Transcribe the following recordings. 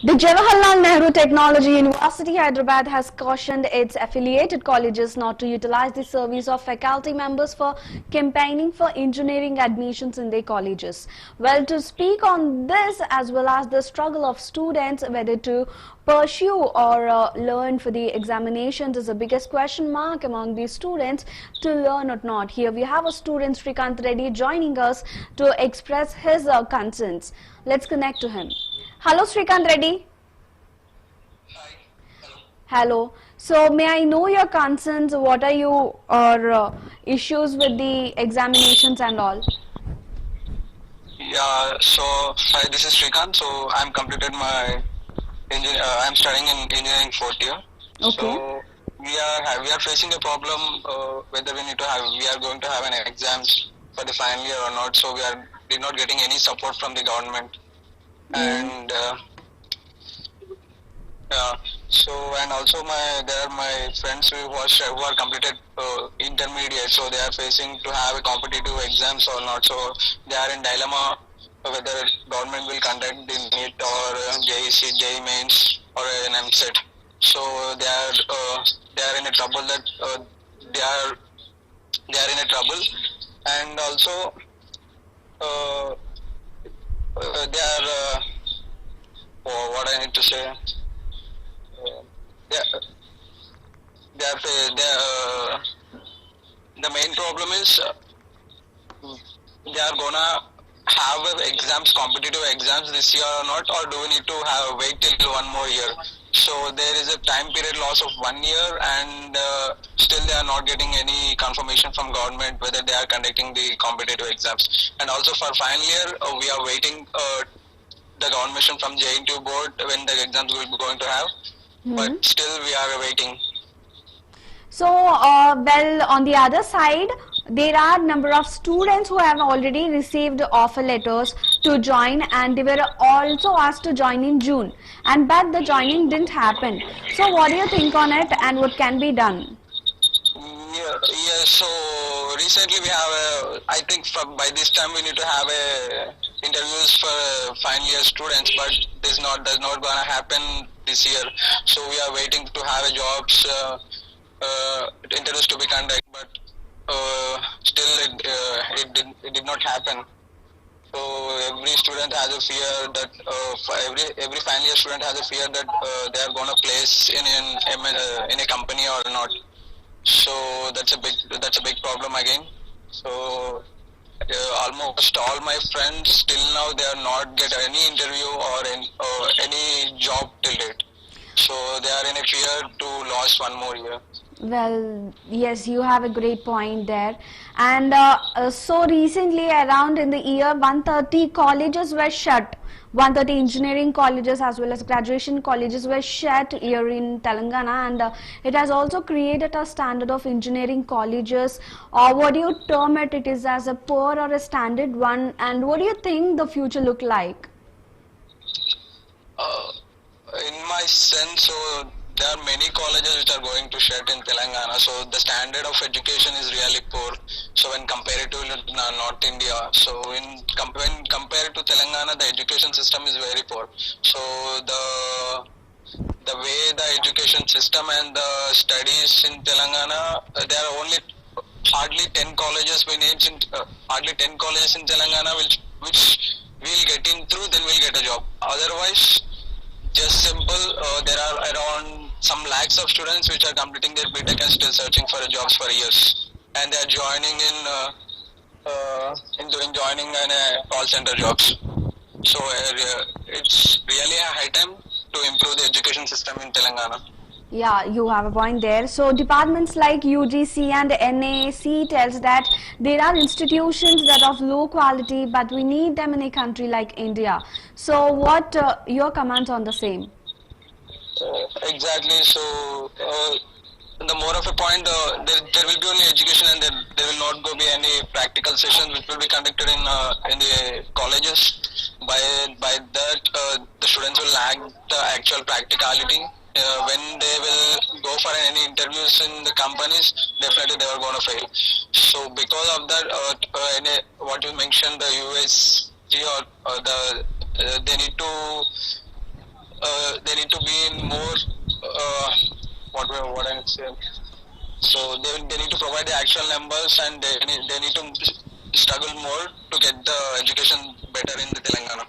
The Jawaharlal Nehru Technology University, Hyderabad has cautioned its affiliated colleges not to utilize the service of faculty members for campaigning for engineering admissions in their colleges. Well, to speak on this as well as the struggle of students whether to pursue or learn for the examinations is the biggest question mark among the students to learn or not. Here we have a student, Srikanth Reddy, joining us to express his concerns. Let's connect to him. Hello, Srikanth Reddy. Hi. Hello. Hello. So, may I know your concerns? What are your issues with the examinations and all? Yeah. So, hi. This is Srikanth. So, I'm completed my I'm studying in engineering fourth year. Okay. So, we are facing a problem whether we are going to have an exams for the final year or not. So, we're not getting any support from the government, and so and also there are my friends who are completed intermediate, so they are facing to have a competitive exams or not. So they are in dilemma whether government will conduct the NEET or JEC, JEE mains or an MSET. So they are in a trouble that they are in a trouble, and also uh, they are what I need to say. They are, the main problem is they are gonna have exams, competitive exams this year or not, or do we need to wait till one more year? So there is a time period loss of 1 year, and still they are not getting any confirmation from government whether they are conducting the competitive exams. And also for final year, we are waiting the confirmation from JNTU board when the exams will be going to have, but still we are waiting. So, well, on the other side, there are number of students who have already received offer letters to join, and they were also asked to join in June, and but the joining didn't happen. So, what do you think on it, and what can be done? Yeah. So recently we have I think by this time we need to have interviews for final year students, but does not gonna happen this year. So we are waiting to have a jobs interviews to be conducted, but still it did not happen. So every student has a fear that every final year student has a fear that they are gonna place in a company or not. So that's a big problem again. So almost all my friends till now they are not get any interview or any job till date. So they are in a fear to lose one more year. Well, yes, you have a great point there. And so recently, around in the year 130 colleges were shut. 130 engineering colleges as well as graduation colleges were shut here in Telangana, and it has also created a standard of engineering colleges. Or what do you term it? It is as a poor or a standard one, and what do you think the future look like? In my sense, so there are many colleges which are going to shut in Telangana. So the standard of education is really poor. So when compared to North India, so when compared to Telangana, the education system is very poor. So the way the education system and the studies in Telangana, there are only hardly 10 colleges hardly 10 colleges in Telangana which we'll get in through, then we'll get a job. Otherwise, just simple, there are around some lakhs of students which are completing their BTech and still searching for jobs for years, and they are joining joining in call center jobs. So it's really a high time to improve the education system in Telangana. Yeah, you have a point there. So departments like UGC and NAC tells that there are institutions that are of low quality, but we need them in a country like India. So what your comments on the same? Exactly. So the more of a point, there will be only education, and there will not go be any practical sessions which will be conducted in the colleges. By that, the students will lack the actual practicality. When they will go for any interviews in the companies, definitely they are going to fail. So because of that, what you mentioned, the USG or they need to they need to be in more what I say. So they need to provide the actual numbers, and they need to struggle more to get the education better in the Telangana.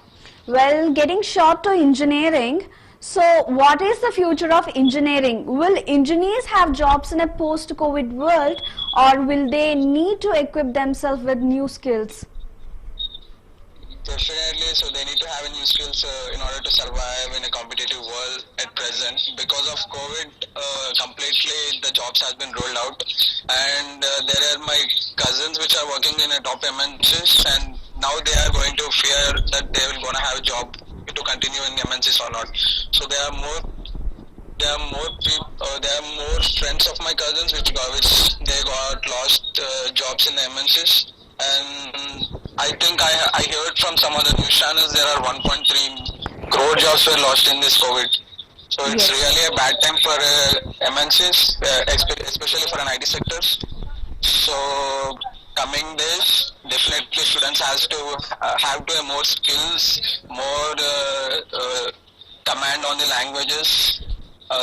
Well, getting short to engineering. So, what is the future of engineering? Will engineers have jobs in a post-COVID world, or will they need to equip themselves with new skills? Definitely, so they need to have new skills in order to survive in a competitive world at present. Because of COVID, completely the jobs has been rolled out, and there are my cousins which are working in a top MNCs, and now they are going to fear that they will gonna have a job to continue in MNCs or not. So there are more friends of my cousins which they got lost jobs in the MNCs, and I think I heard from some other news channels there are 1.3 crore jobs were lost in this COVID. So it's Yes. really a bad time for MNCs, especially for an IT sectors. So coming days, definitely students have to have more skills, more command on the languages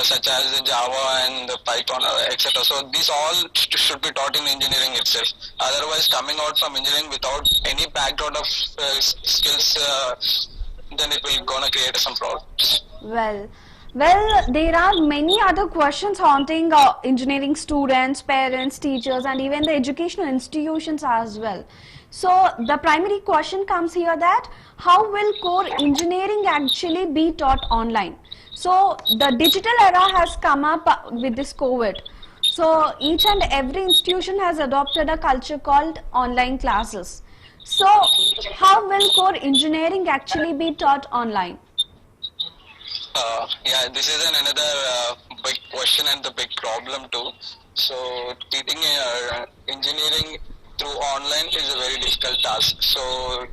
such as Java and Python, etc. So these all should be taught in engineering itself. Otherwise, coming out from engineering without any background of skills, then it will gonna create some problems. Well, there are many other questions haunting engineering students, parents, teachers, and even the educational institutions as well. So the primary question comes here that how will core engineering actually be taught online? So the digital era has come up with this COVID. So each and every institution has adopted a culture called online classes. So how will core engineering actually be taught online? Yeah, this is another big question and the big problem too. So teaching engineering through online is a very difficult task. So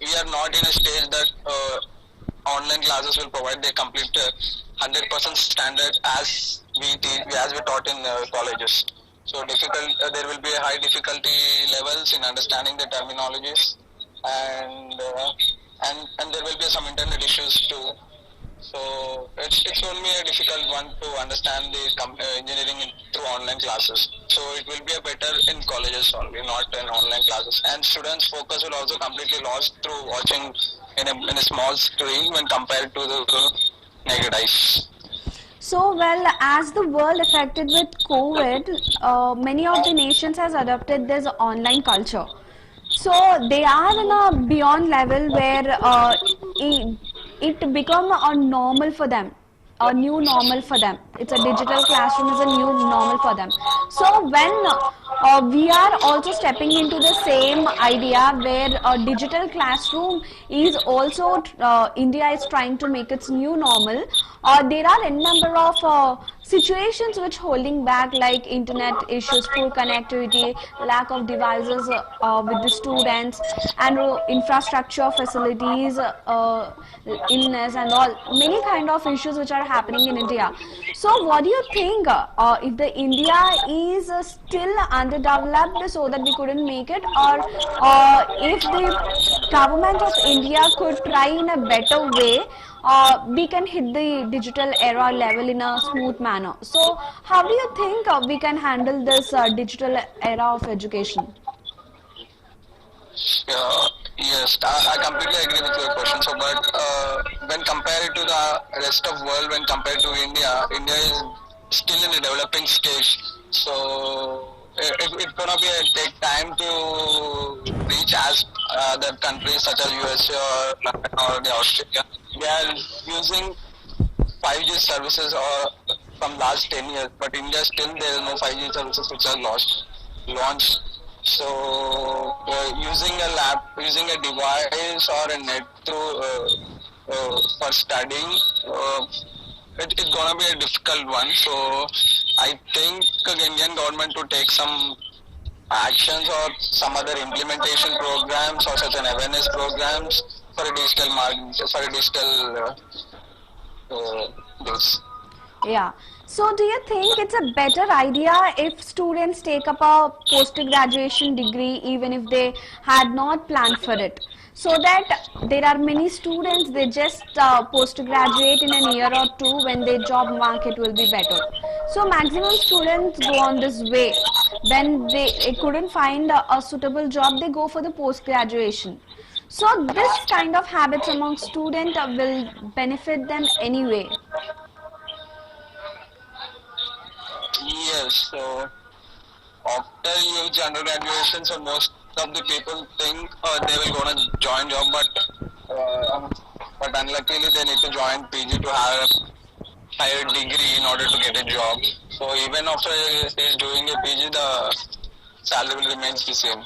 we are not in a stage that online classes will provide the complete 100% standard as we taught in colleges. So there will be a high difficulty levels in understanding the terminologies, and there will be some internet issues too. So it's only a difficult one to understand the engineering through online classes. So it will be a better in colleges only, not in online classes. And students' focus will also completely lost through watching in a small screen when compared to the naked eyes. So, well, as the world affected with COVID, many of the nations has adopted this online culture. So they are in a beyond level where it become a normal for them, a new normal for them. It's a digital classroom is a new normal for them. So when we are also stepping into the same idea where a digital classroom is also India is trying to make its new normal. There are a number of situations which holding back, like internet issues, poor connectivity, lack of devices with the students, and infrastructure facilities, illness and all, many kind of issues which are happening in India. So what do you think, if the India is still underdeveloped so that we couldn't make it, or if the government of India could try in a better way, we can hit the digital era level in a smooth manner. So how do you think we can handle this digital era of education? Yes, I completely agree with your question. So, but when compared to the rest of world, when compared to India, India is still in a developing stage. So, it's gonna be take time to reach as other countries such as USA or the Australia. They are using 5G services from last 10 years, but India still there is no 5G services which are launched. So using a device or a net through for studying, it's gonna be a difficult one. So I think the Indian government to take some actions or some other implementation programs or such an awareness programs for a digital this. Yeah. So do you think it's a better idea if students take up a post-graduation degree even if they had not planned for it? so that there are many students, they just postgraduate in an year or two when their job market will be better. So maximum students go on this way. When they couldn't find a suitable job, they go for the post graduation. So this kind of habits among students will benefit them anyway. Yes, so after huge undergraduation, so most of the people think they will gonna join job, but unluckily they need to join PG to have a higher degree in order to get a job. So even after he is doing a PG, the salary will remain the same.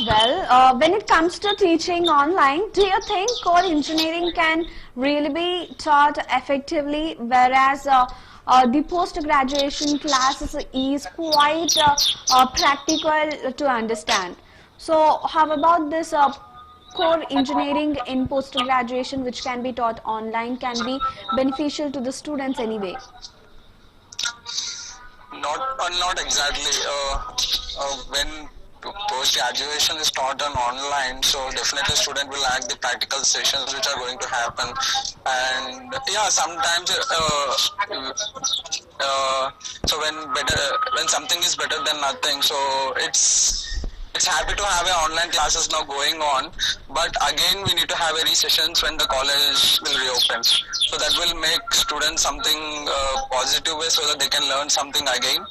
Well, when it comes to teaching online, do you think core engineering can really be taught effectively, whereas the post-graduation classes is quite practical to understand? So, how about this core engineering in post-graduation, which can be taught online, can be beneficial to the students anyway? Not exactly. When post graduation is taught on online, so definitely student will lack the practical sessions which are going to happen, and yeah, sometimes so when something is better than nothing, so it's happy to have a online classes now going on, but again we need to have a sessions when the college will reopen, so that will make students something positive way so that they can learn something again.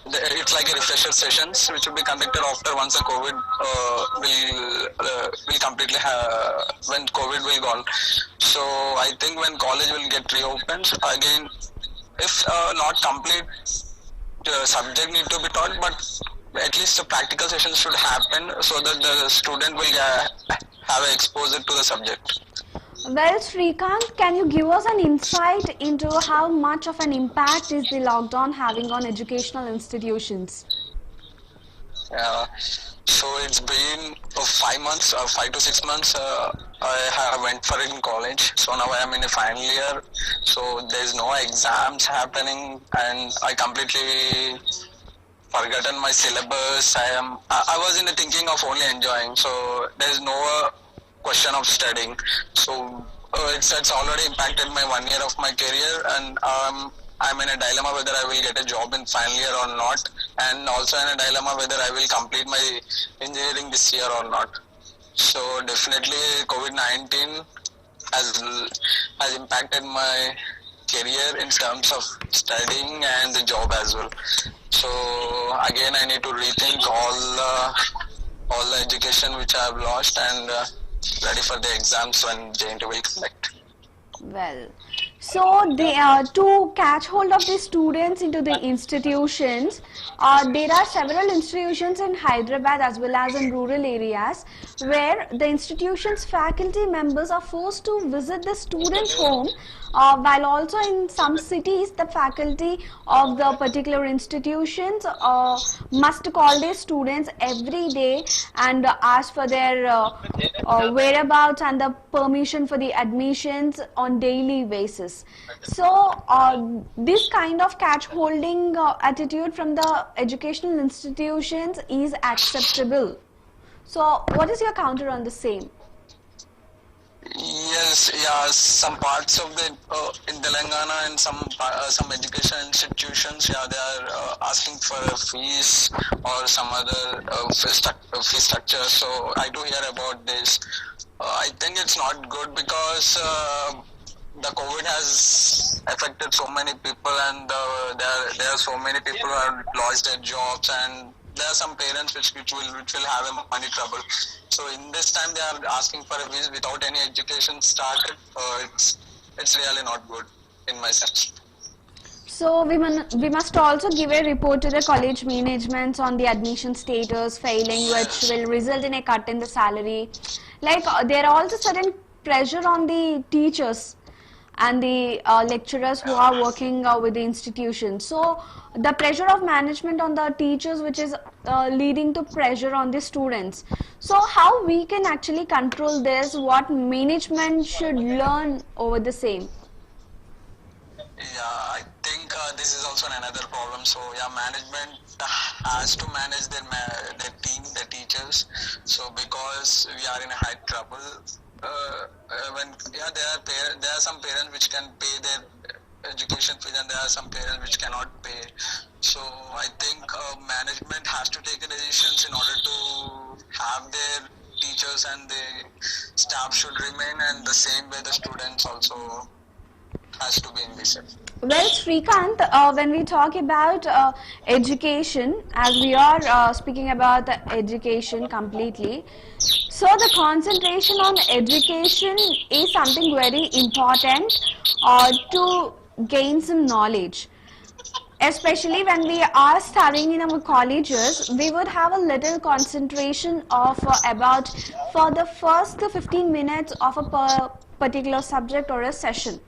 It's like a refresher sessions which will be conducted after once the COVID will completely when COVID will gone. So I think when college will get reopened again, if not complete subject need to be taught, but at least the practical sessions should happen so that the student will have an exposure to the subject. Well, Srikanth, can you give us an insight into how much of an impact is the lockdown having on educational institutions? So it's been 5 months, 5 to 6 months. I have went for it in college. So now I am in a final year. So there's no exams happening, and I completely forgotten my syllabus. I was in the thinking of only enjoying. So there's no question of studying. So it's already impacted my 1 year of my career, and I'm in a dilemma whether I will get a job in final year or not, and also in a dilemma whether I will complete my engineering this year or not. So definitely COVID-19 has impacted my career in terms of studying and the job as well. So again I need to rethink all the education which I have lost, and ready for the exams when JNTU will conduct. Well, so to catch hold of the students into the institutions, there are several institutions in Hyderabad as well as in rural areas where the institution's faculty members are forced to visit the student's home, while also in some cities the faculty of the particular institutions must call their students every day and ask for their whereabouts and the permission for the admissions on daily basis. So this kind of catch holding attitude from the educational institutions is acceptable. So what is your counter on the same? Yes, yeah, some parts of the in Telangana and some education institutions, yeah, they are asking for a fees or some other fee structure. So I do hear about this. I think it's not good because the COVID has affected so many people, and there are so many people who have lost their jobs, and there are some parents which will have a money trouble. So in this time they are asking for a fees without any education started. It's really not good in my sense. So we must also give a report to the college management on the admission status failing, which will result in a cut in the salary. Like there are also certain pressure on the teachers and the lecturers who are working with the institution. So the pressure of management on the teachers, which is leading to pressure on the students. So how we can actually control this? What management should learn over the same? Yeah, I think this is also another problem. So yeah, management has to manage their team, their teachers. So because we are in a high trouble, when there are some parents which can pay their education fees, and there are some parents which cannot pay. So I think management has to take decisions in order to have their teachers and the staff should remain, and the same way the students also has to be in this. Well, Srikant, when we talk about education, as we are speaking about the education completely, so the concentration on education is something very important to gain some knowledge. Especially when we are studying in our colleges, we would have a little concentration of about for the first 15 minutes of a particular subject or a session.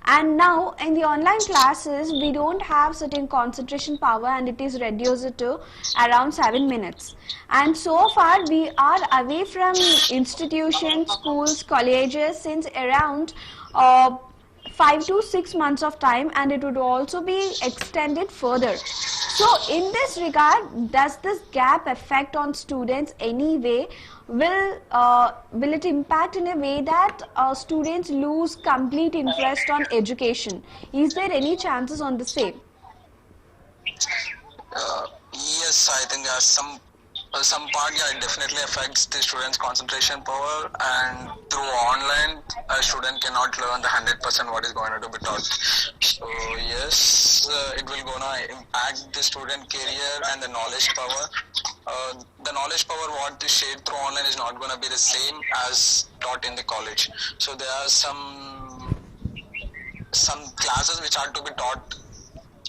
And now in the online classes, we don't have certain concentration power, and it is reduced to around 7 minutes. And so far we are away from institutions, schools, colleges since around 5 to 6 months of time, and it would also be extended further. So in this regard, does this gap affect on students anyway? Will it impact in a way that students lose complete interest on education? Is there any chances on the same? Yes, I think some part, yeah, it definitely affects the students' concentration power, and through online, a student cannot learn the 100% what is going to be taught. So yes, it will gonna impact the student career and the knowledge power. The knowledge power what is shared through online is not gonna be the same as taught in the college. So there are some classes which are to be taught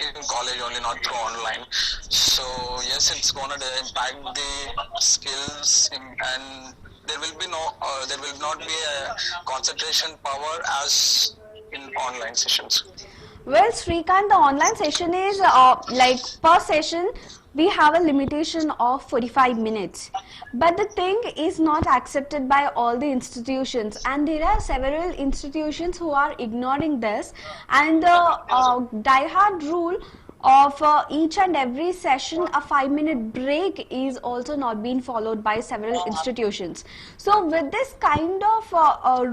in college only, not through online. So yes, it's gonna impact the skills, and there will not be a concentration power as in online sessions. Well, Srikant, the online session is like per session we have a limitation of 45 minutes. But the thing is not accepted by all the institutions, and there are several institutions who are ignoring this, and the die-hard rule of each and every session a 5-minute break is also not being followed by several institutions. So with this kind of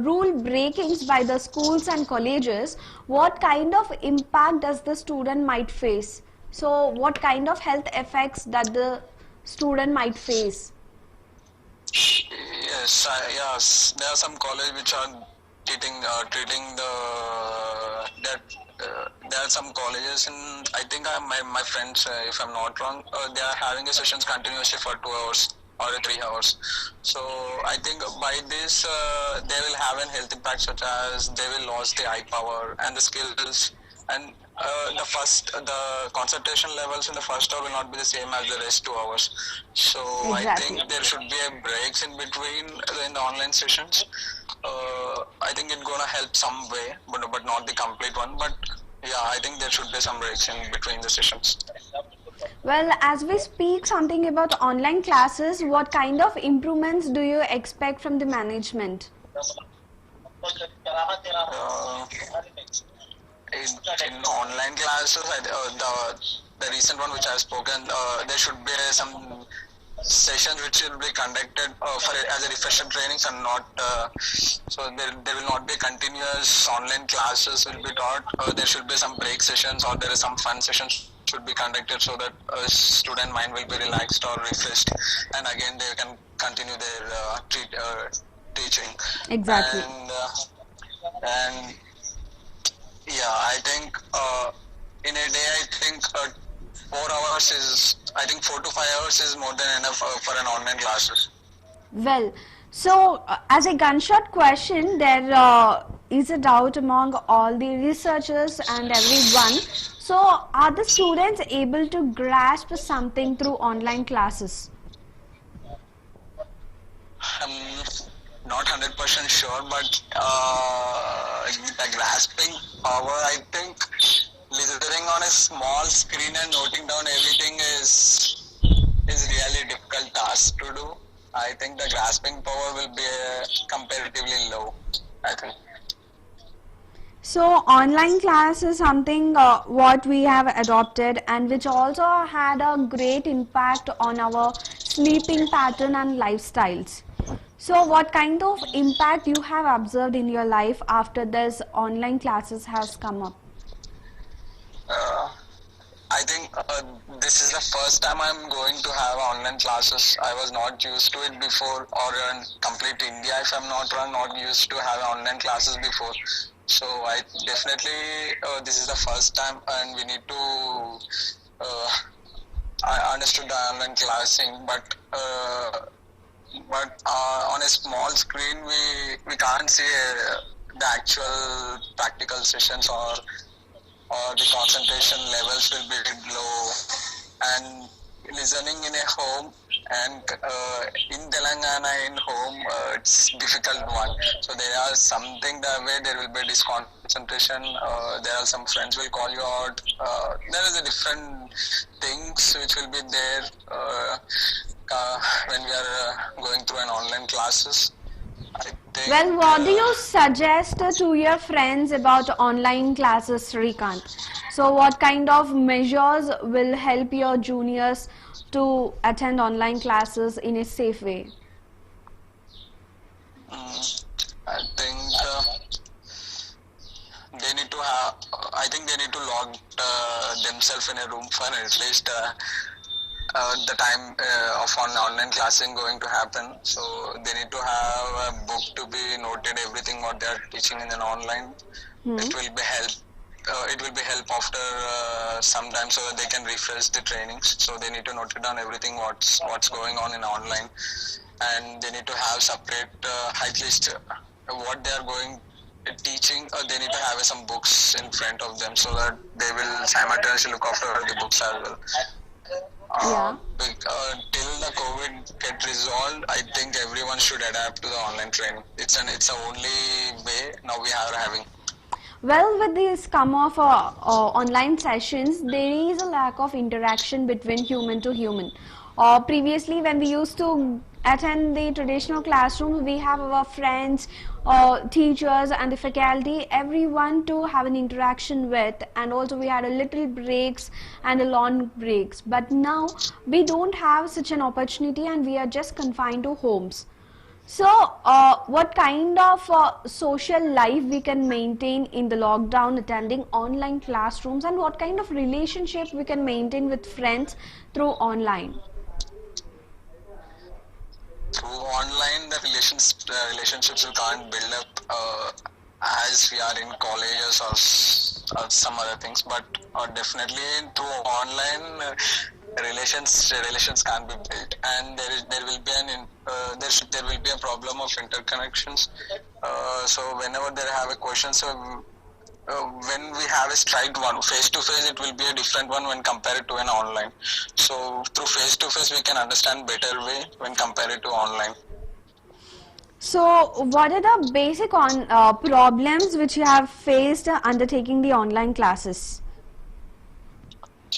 rule breakings by the schools and colleges, what kind of impact does the student might face? So what kind of health effects that the student might face? Yes, there are some colleges which are treating that. There are some colleges, and I think my friends, if I'm not wrong, they are having the sessions continuously for 2 hours or 3 hours. So I think by this they will have a health impact, such as they will lose the eye power and the skills, and the concentration levels in the first hour will not be the same as the rest 2 hours. So Exactly. I think there should be a breaks in between in the online sessions. I think it's gonna help some way, but not the complete one. But yeah, I think there should be some breaks in between the sessions. Well, as we speak something about online classes, what kind of improvements do you expect from the management? Uh, in online classes, the recent one which I have spoken, there should be some sessions which will be conducted as a refresher trainings, and not so there will not be continuous online classes will be taught. There should be some break sessions, or there is some fun sessions should be conducted, so that student mind will be relaxed or refreshed, and again they can continue their teaching. Exactly. And yeah, I think in a day, I think 4 hours is, I think 4 to 5 hours is more than enough for an online classes. Well, so as a gunshot question, there is a doubt among all the researchers and everyone. So, are the students able to grasp something through online classes? Not 100% sure, but the grasping power, I think listening on a small screen and noting down everything is really a difficult task to do. I think the grasping power will be comparatively low, I think. So online class is something what we have adopted and which also had a great impact on our sleeping pattern and lifestyles. So what kind of impact you have observed in your life after this online classes has come up? Uh, I think this is the first time I'm going to have online classes. I was not used to it before, or in complete India, if I'm not wrong, not used to have online classes before. So I definitely this is the first time, and we need to. I understood the online classing, but on a small screen we can't see the actual practical sessions, or the concentration levels will be low, and listening in a home and in Telangana in home it's difficult one. So there are something that way there will be disconcentration. There are some friends will call you out. There is a different things which will be there when we are going through an online classes. I think, Well, what do you suggest to your friends about online classes, Srikant? So what kind of measures will help your juniors to attend online classes in a safe way? I think they need to have. I think they need to log themselves in a room for at least the time of online classing going to happen. So they need to have a book to be noted everything what they are teaching in an online. It will be help. It will be help after some time, so that they can refresh the trainings. So they need to note it down everything what's going on in online, and they need to have separate at least what they are going teaching. They need to have some books in front of them, so that they will simultaneously look after the books as well. Yeah. Till the COVID get resolved, I think everyone should adapt to the online training. It's the only way now we are having. Well, with this come of online sessions, there is a lack of interaction between human to human. Previously, when we used to attend the traditional classroom, we have our friends, teachers and the faculty, everyone to have an interaction with, and also we had a little breaks and a long breaks. But now we don't have such an opportunity and we are just confined to homes. So, what kind of social life we can maintain in the lockdown attending online classrooms, and what kind of relationship we can maintain with friends through online? Through online, the relationships we can't build up as we are in colleges or some other things, but definitely through online relations can be built, and there will be there will be a problem of interconnections. So whenever they have a question, so when we have a straight one face to face, it will be a different one when compared to an online. So through face to face we can understand better way when compared to online. So, what are the basic problems which you have faced undertaking the online classes?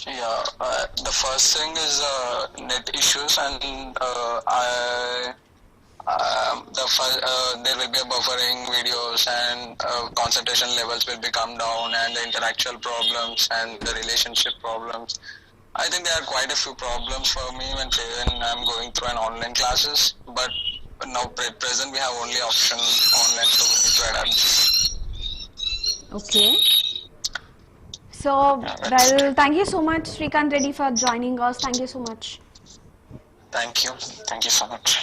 Yeah, the first thing is net issues, and there will be a buffering videos, and concentration levels will become down, and the intellectual problems and the relationship problems. I think there are quite a few problems for me when I'm going through an online classes, but now present we have only option online, so we need to adapt. Okay. So, well, thank you so much, Srikant Reddy, for joining us. Thank you so much. Thank you so much.